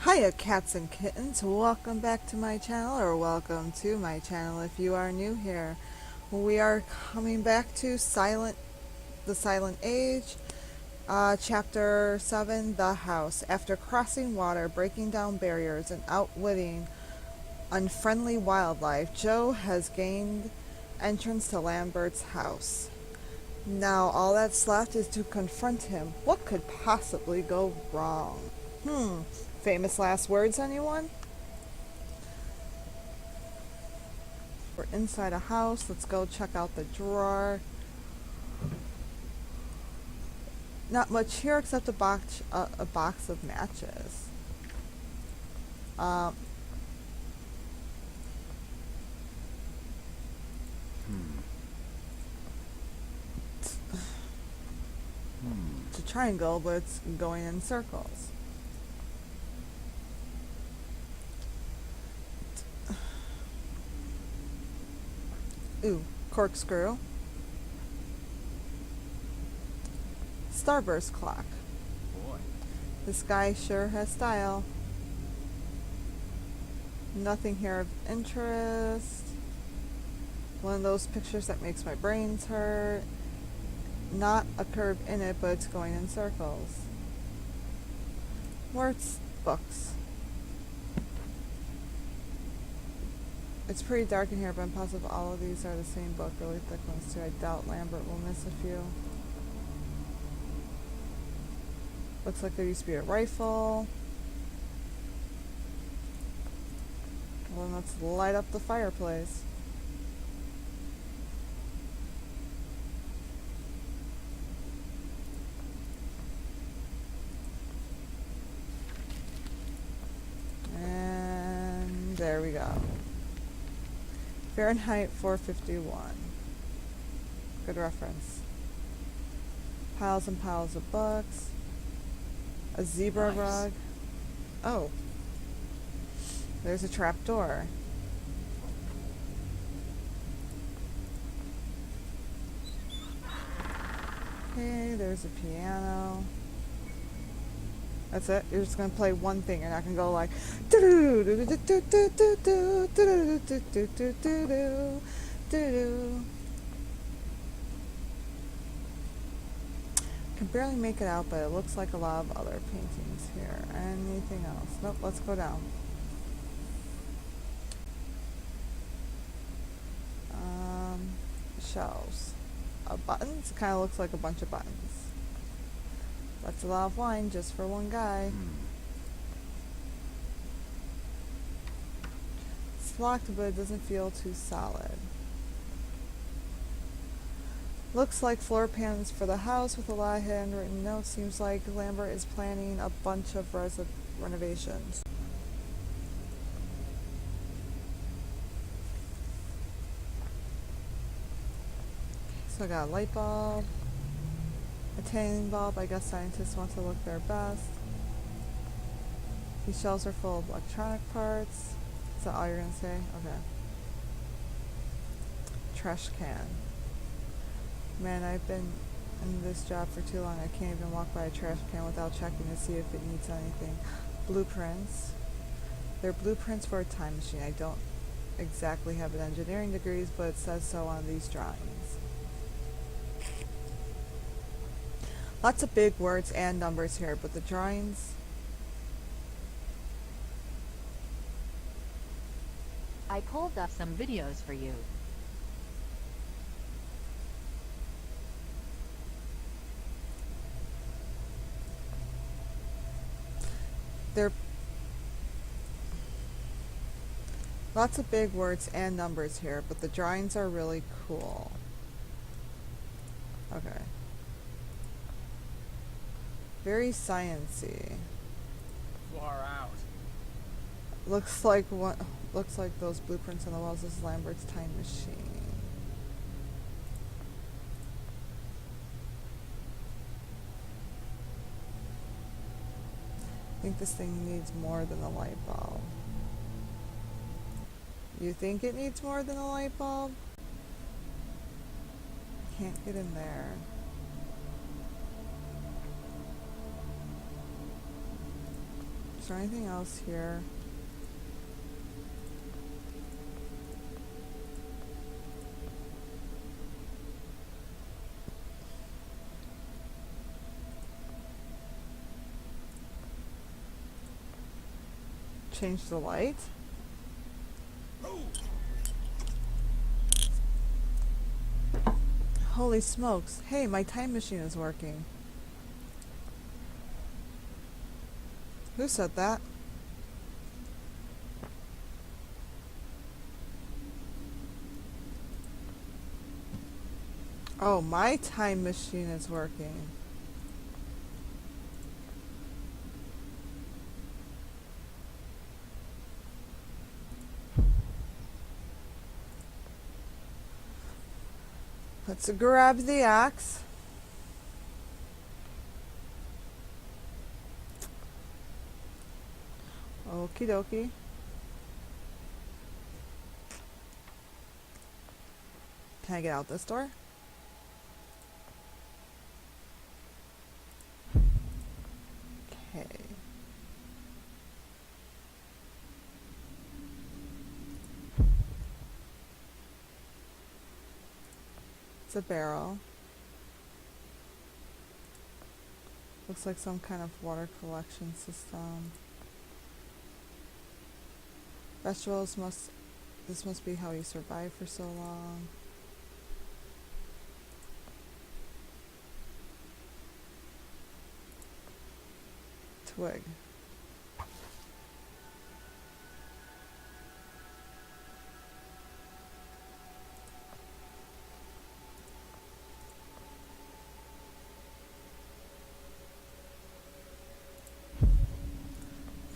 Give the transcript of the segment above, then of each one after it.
Hiya cats and kittens, welcome back to my channel, or welcome to my channel if you are new here. We are coming back to the Silent Age, Chapter 7, The House. After crossing water, breaking down barriers, and outwitting unfriendly wildlife, Joe has gained entrance to Lambert's house. Now all that's left is to confront him. What could possibly go wrong? Famous last words, anyone? We're inside a house. Let's go check out the drawer. Not much here except a box of matches. Um, it's a triangle, but it's going in circles. Ooh, corkscrew. Starburst clock. Boy. This guy sure has style. Nothing here of interest. One of those pictures that makes my brains hurt. Not a curve in it, but it's going in circles. Words, books. It's pretty dark in here, but I'm positive all of these are the same book, really thick ones too. I doubt Lambert will miss a few. Looks like there used to be a rifle. Well, then let's light up the fireplace. And there we go. Fahrenheit 451. Good reference. Piles and piles of books. A zebra Nice. rug. Oh. There's a trap door. Okay, there's a piano. That's it. You're just gonna play one thing. You're not gonna go like can barely make it out, but it looks like a lot of other paintings here. Anything else? Nope, let's go down. Shelves. Buttons? Kind of looks like a bunch of buttons. That's a lot of wine just for one guy. It's locked, but it doesn't feel too solid. Looks like floor plans for the house with a lot of handwritten notes. Seems like Lambert is planning a bunch of renovations. So I got a light bulb, a tanning bulb. I guess scientists want to look their best. These shelves are full of electronic parts. Is that all you're gonna say? Okay. Trash can. Man, I've been in this job for too long. I can't even walk by a trash can without checking to see if it needs anything. Blueprints. They're blueprints for a time machine. I don't exactly have an engineering degree, but it says so on these drawings. Lots of big words and numbers here, but the drawings... I pulled up some videos for you. They're lots of big words and numbers here, but the drawings are really cool. Okay. Very sciencey. Far out. Looks like those blueprints on the walls is Lambert's time machine. I think this thing needs more than a light bulb. You think it needs more than a light bulb? Can't get in there. Is there anything else here? Change the light? Holy smokes. Hey, my time machine is working. Who said that? Oh, my time machine is working. Let's grab the axe. Okie dokie. Can I get out this door? Okay. It's a barrel. Looks like some kind of water collection system. Vegetables must... This must be how you survive for so long. Twig.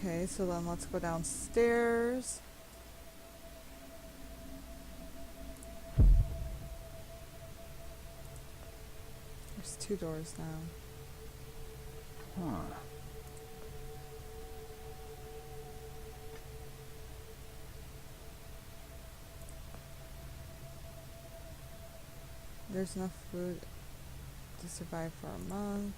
Okay, so then let's go downstairs. There's 2 doors now. Huh. There's enough food to survive for a month.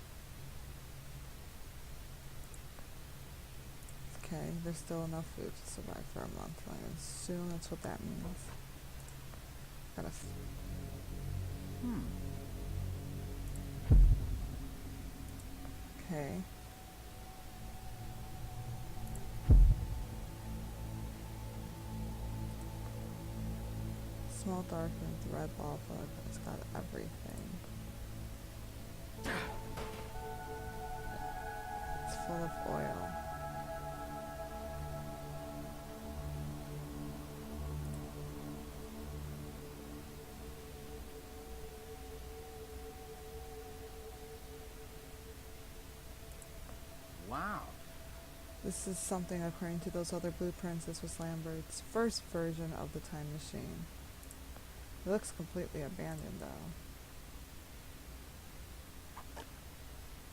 Okay, there's still enough food to survive for a month. I assume that's what that means. Gotta okay. Small dark and red lava, but it's got everything. It's full of oil. Wow. This is something according to those other blueprints. This was Lambert's first version of the time machine. It looks completely abandoned though.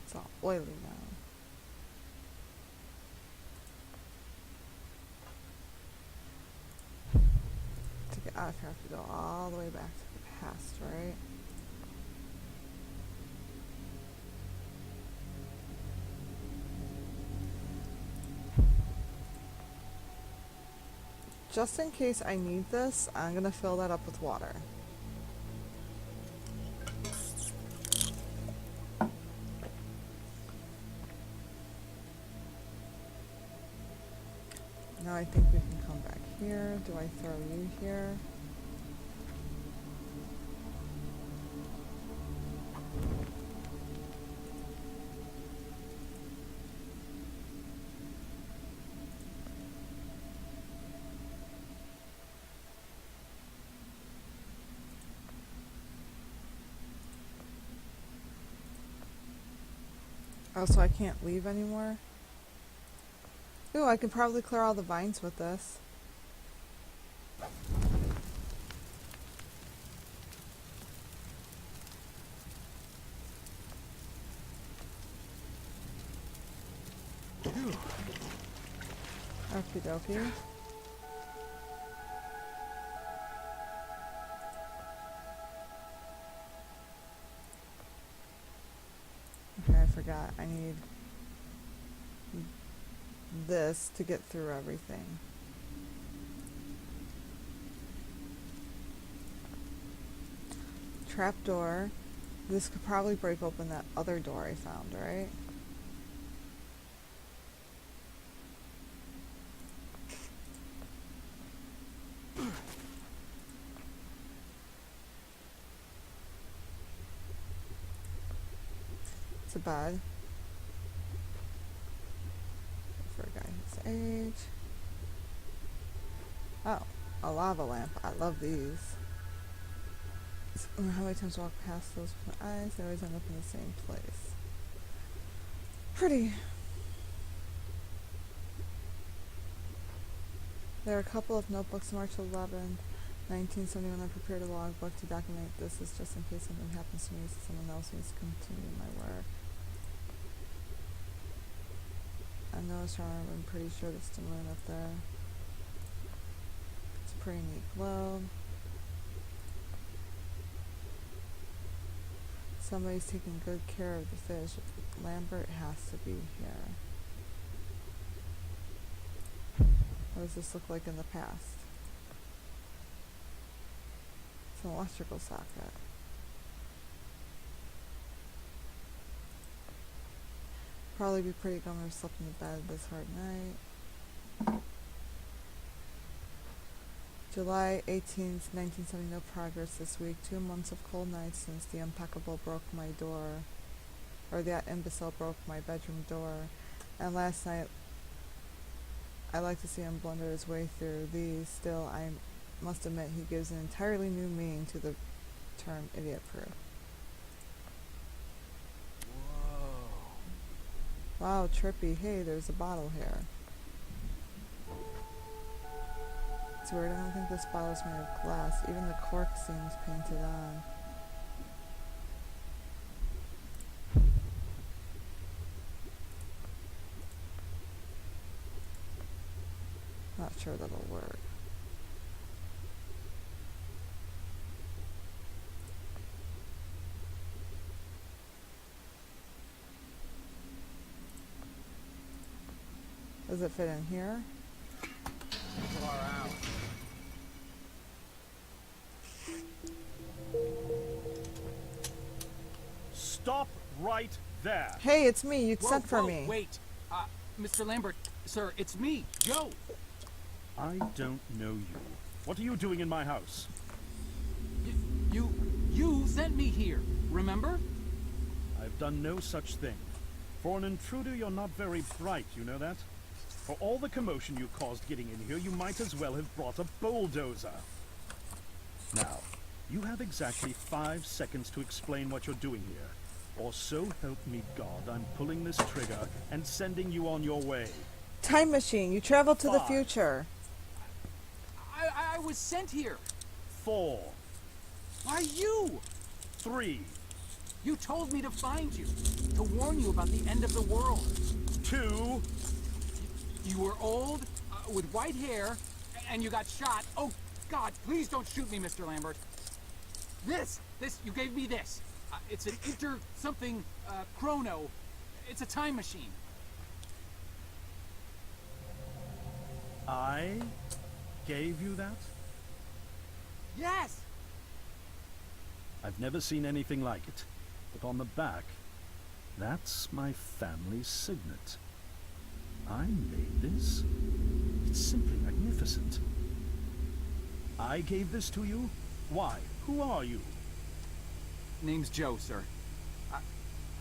It's all oily now. To get out of here, I have to go all the way back to the past, right? Just in case I need this, I'm gonna fill that up with water. Now I think we can come back here. Do I throw you here? Oh, so I can't leave anymore? Ooh, I could probably clear all the vines with this. Okie dokie. Okay, I forgot. I need this to get through everything. Trapdoor. This could probably break open that other door I found, right? It's a bed. For a guy his age. Oh, a lava lamp. I love these. How many times I walk past those with my eyes, they always end up in the same place. Pretty. There are a couple of notebooks, March 11th, 1971. I prepared a logbook to document this is just in case something happens to me, so someone else needs to continue my work. I know it's wrong, I'm pretty sure there's the moon up there. It's a pretty neat globe. Somebody's taking good care of the fish. Lambert has to be here. What does this look like in the past? It's an electrical socket. Probably be pretty gummy if slept in the bed this hard night. July 18th, 1970, no progress this week. 2 months of cold nights since the impeccable broke my door. Or that imbecile broke my bedroom door. And last night, I like to see him blunder his way through these. Still, I must admit he gives an entirely new meaning to the term idiot-proof. Whoa. Wow, trippy. Hey, there's a bottle here. It's weird, I don't think this bottle's made of glass. Even the cork seems painted on. Not sure that'll work. Does it fit in here? Far out. Stop right there. Hey, it's me. You Whoa, sent for whoa, me. Wait, Mr. Lambert, sir, it's me, Joe. I don't know you. What are you doing in my house? You sent me here, remember? I've done no such thing. For an intruder, you're not very bright, you know that? For all the commotion you caused getting in here, you might as well have brought a bulldozer. Now, you have exactly 5 seconds to explain what you're doing here. Or so help me God, I'm pulling this trigger and sending you on your way. Time machine. You travel to the 5. future. I was sent here. 4, Why you? 3, You told me to find you, to warn you about the end of the world. 2, You were old, with white hair, and you got shot. Oh, God, please don't shoot me, Mr. Lambert. This, you gave me this. It's an something, chrono. It's a time machine. I gave you that? Yes! I've never seen anything like it. But on the back, that's my family's signet. I made this. It's simply magnificent. I gave this to you? Why? Who are you? Name's Joe, sir.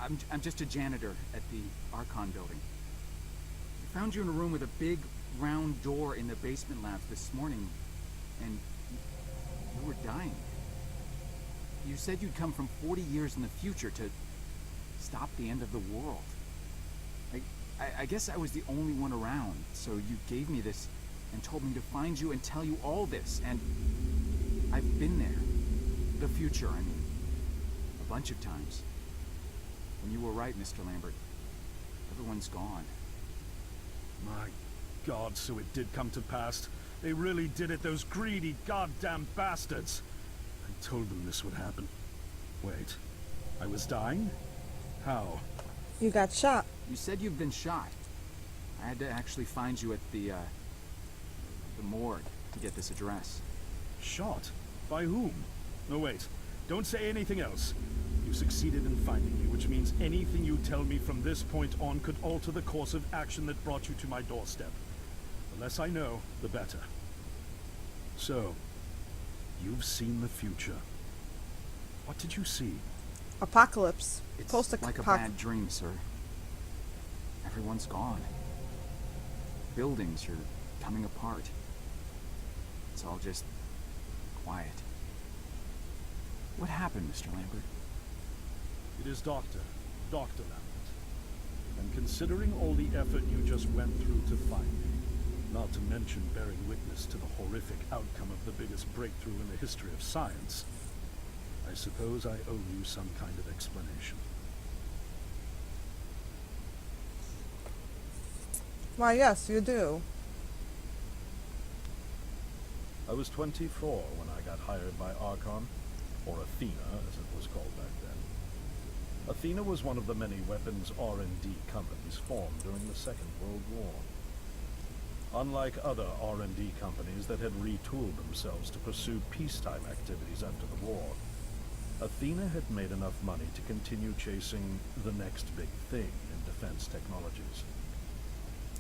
I'm just a janitor at the Archon building. I found you in a room with a big, round door in the basement labs this morning, and you were dying. You said you'd come from 40 years in the future to stop the end of the world. I guess I was the only one around, so you gave me this and told me to find you and tell you all this, and I've been there. The future, I mean. A bunch of times. And you were right, Mr. Lambert. Everyone's gone. My God, so it did come to pass. They really did it, those greedy goddamn bastards. I told them this would happen. Wait, I was dying? How? You got shot. You said you've been shot. I had to actually find you at the morgue to get this address. Shot? By whom? No, wait. Don't say anything else. You succeeded in finding me, which means anything you tell me from this point on could alter the course of action that brought you to my doorstep. The less I know, the better. So, you've seen the future. What did you see? Apocalypse. It's Post-apocalyptic. like a bad dream, sir. Everyone's gone. Buildings are coming apart. It's all just quiet. What happened, Mr. Lambert? It is Dr. Lambert. And considering all the effort you just went through to find me, not to mention bearing witness to the horrific outcome of the biggest breakthrough in the history of science, I suppose I owe you some kind of explanation. Why, yes, you do. I was 24 when I got hired by Archon, or Athena as it was called back then. Athena was one of the many weapons R&D companies formed during the Second World War. Unlike other R&D companies that had retooled themselves to pursue peacetime activities after the war, Athena had made enough money to continue chasing the next big thing in defense technologies.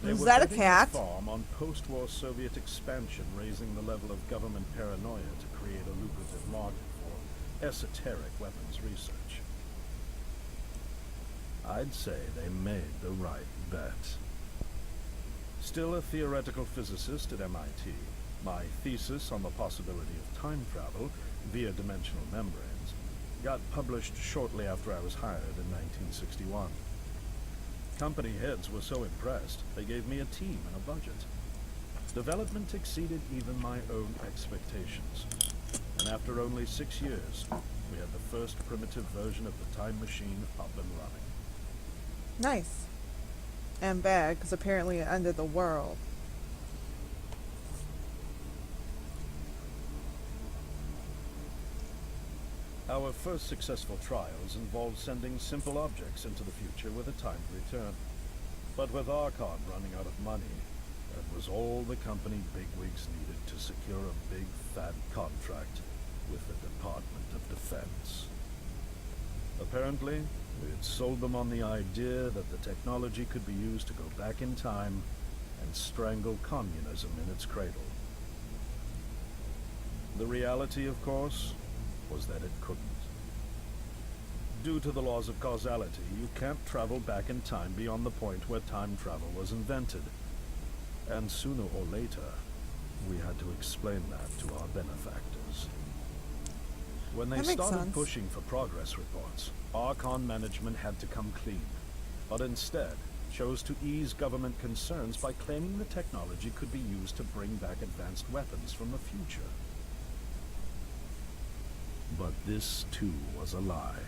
They Is were that a betting cat? the farm on post-war Soviet expansion, raising the level of government paranoia to create a lucrative market for esoteric weapons research. I'd say they made the right bet. Still a theoretical physicist at MIT, my thesis on the possibility of time travel via dimensional membranes got published shortly after I was hired in 1961. Company heads were so impressed, they gave me a team and a budget. Development exceeded even my own expectations. And after only 6 years, we had the first primitive version of the time machine up and running. Nice. And bad, because apparently it ended the world. Our first successful trials involved sending simple objects into the future with a timed return. But with Archon running out of money, that was all the company bigwigs needed to secure a big fat contract with the Department of Defense. Apparently, we had sold them on the idea that the technology could be used to go back in time and strangle communism in its cradle. The reality, of course, was that it couldn't. Due to the laws of causality, you can't travel back in time beyond the point where time travel was invented. And sooner or later, we had to explain that to our benefactors. When they That makes started sense. pushing for progress reports, Archon management had to come clean, but instead chose to ease government concerns by claiming the technology could be used to bring back advanced weapons from the future. But this, too, was a lie.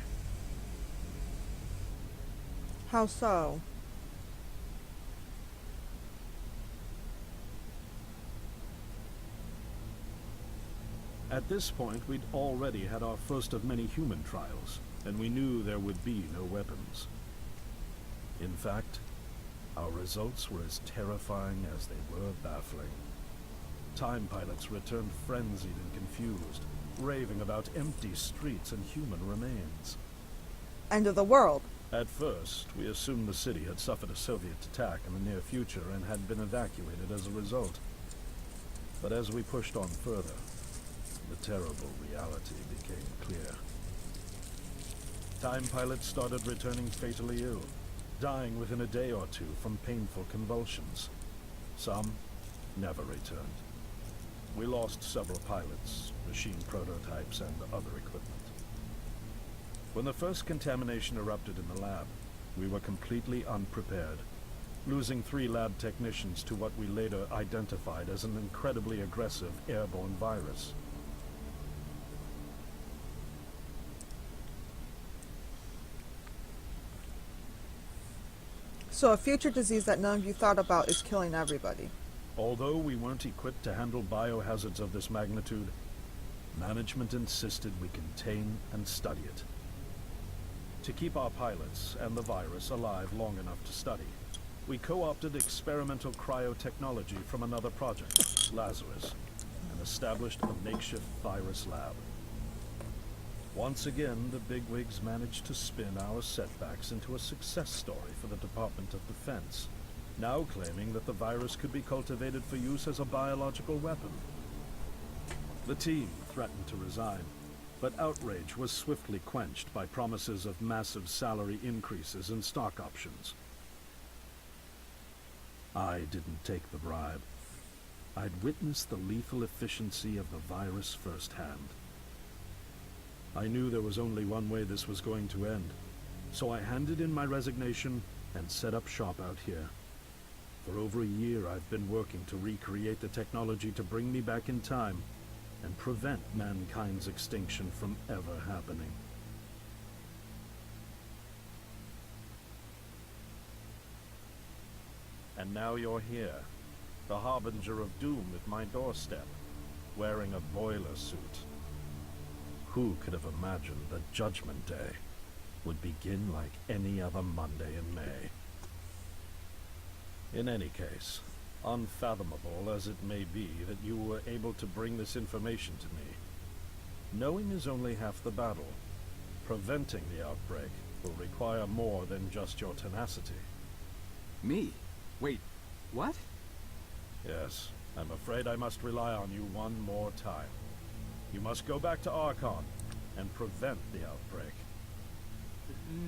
How so? At this point, we'd already had our first of many human trials, and we knew there would be no weapons. In fact, our results were as terrifying as they were baffling. Time pilots returned frenzied and confused, raving about empty streets and human remains. End of the world. At first, we assumed the city had suffered a Soviet attack in the near future and had been evacuated as a result. But as we pushed on further, the terrible reality became clear. Time pilots started returning fatally ill, dying within a day or two from painful convulsions. Some never returned. We lost several pilots, machine prototypes, and other equipment. When the first contamination erupted in the lab, we were completely unprepared, losing 3 lab technicians to what we later identified as an incredibly aggressive airborne virus. So a future disease that none of you thought about is killing everybody. Although we weren't equipped to handle biohazards of this magnitude, management insisted we contain and study it. To keep our pilots and the virus alive long enough to study, We co-opted experimental cryotechnology from another project, Lazarus, and established a makeshift virus lab. Once again, the bigwigs managed to spin our setbacks into a success story for the Department of Defense, now claiming that the virus could be cultivated for use as a biological weapon. The team threatened to resign, but outrage was swiftly quenched by promises of massive salary increases and stock options. I didn't take the bribe. I'd witnessed the lethal efficiency of the virus firsthand. I knew there was only one way this was going to end, so I handed in my resignation and set up shop out here. For over a year I've been working to recreate the technology to bring me back in time and prevent mankind's extinction from ever happening. And now you're here, the harbinger of doom at my doorstep, wearing a boiler suit. Who could have imagined that Judgment Day would begin like any other Monday in May? In any case, unfathomable as it may be that you were able to bring this information to me, knowing is only half the battle. Preventing the outbreak will require more than just your tenacity. Me? Wait, what? Yes, I'm afraid I must rely on you one more time. You must go back to Archon and prevent the outbreak.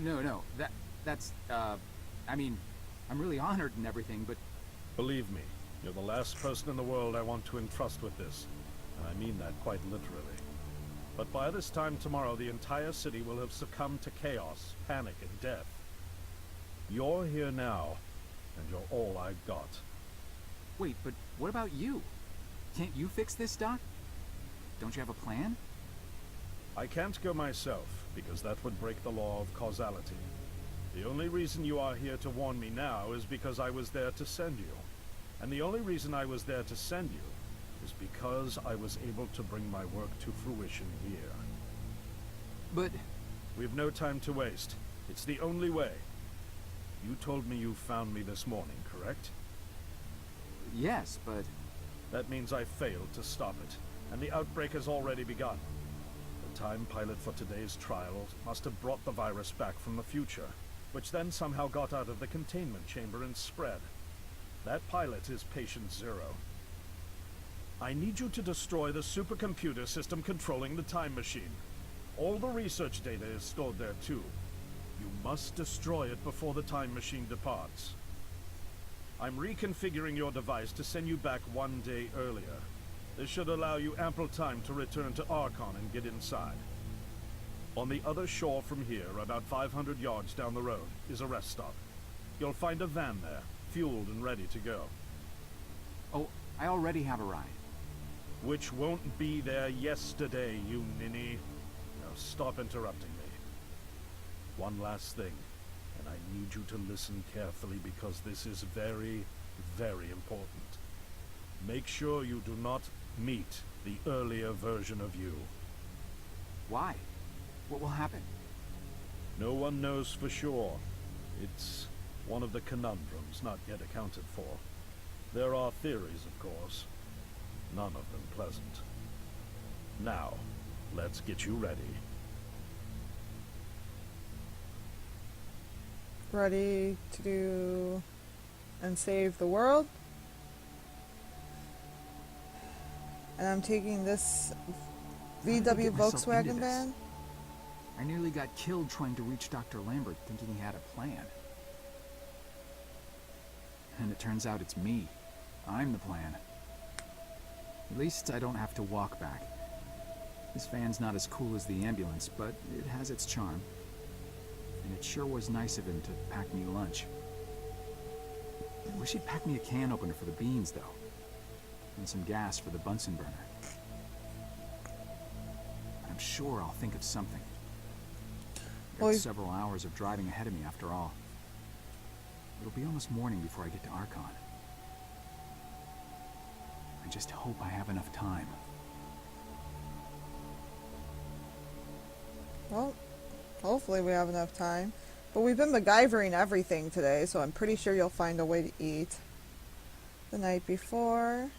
No, that's, I mean, I'm really honored and everything, but... Believe me, you're the last person in the world I want to entrust with this, and I mean that quite literally. But by this time tomorrow, the entire city will have succumbed to chaos, panic, and death. You're here now, and you're all I've got. Wait, but what about you? Can't you fix this, Doc? Don't you have a plan? I can't go myself, because that would break the law of causality. The only reason you are here to warn me now is because I was there to send you. And the only reason I was there to send you is because I was able to bring my work to fruition here. But... We've no time to waste. It's the only way. You told me you found me this morning, correct? yes, but... That means I failed to stop it, and the outbreak has already begun. The time pilot for today's trial must have brought the virus back from the future, which then somehow got out of the containment chamber and spread. That pilot is Patient Zero. I need you to destroy the supercomputer system controlling the time machine. All the research data is stored there too. You must destroy it before the time machine departs. I'm reconfiguring your device to send you back one day earlier. This should allow you ample time to return to Archon and get inside. On the other shore from here, about 500 yards down the road, is a rest stop. You'll find a van there, fueled and ready to go. Oh, I already have a ride. Which won't be there yesterday, you ninny. Now stop interrupting me. One last thing, and I need you to listen carefully because this is very, very important. Make sure you do not meet the earlier version of you. Why? What will happen? No one knows for sure. It's one of the conundrums not yet accounted for. There are theories, of course. None of them pleasant. Now, let's get you ready. Ready to do and save the world. And I'm taking this How did I VW get myself into Volkswagen this? van. I nearly got killed trying to reach Dr. Lambert thinking he had a plan. And it turns out it's me. I'm the plan. At least I don't have to walk back. This van's not as cool as the ambulance, but it has its charm. And it sure was nice of him to pack me lunch. I wish he'd pack me a can opener for the beans, though. And some gas for the Bunsen burner. I'm sure I'll think of something. Got Well, several hours of driving ahead of me after all. It'll be almost morning before I get to Archon. I just hope I have enough time. Well, hopefully we have enough time. But we've been MacGyvering everything today, so I'm pretty sure you'll find a way to eat. The night before.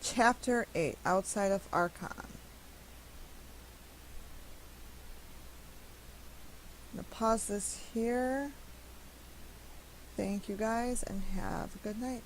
Chapter 8, Outside of Archon. I'm going to pause this here. Thank you guys and have a good night.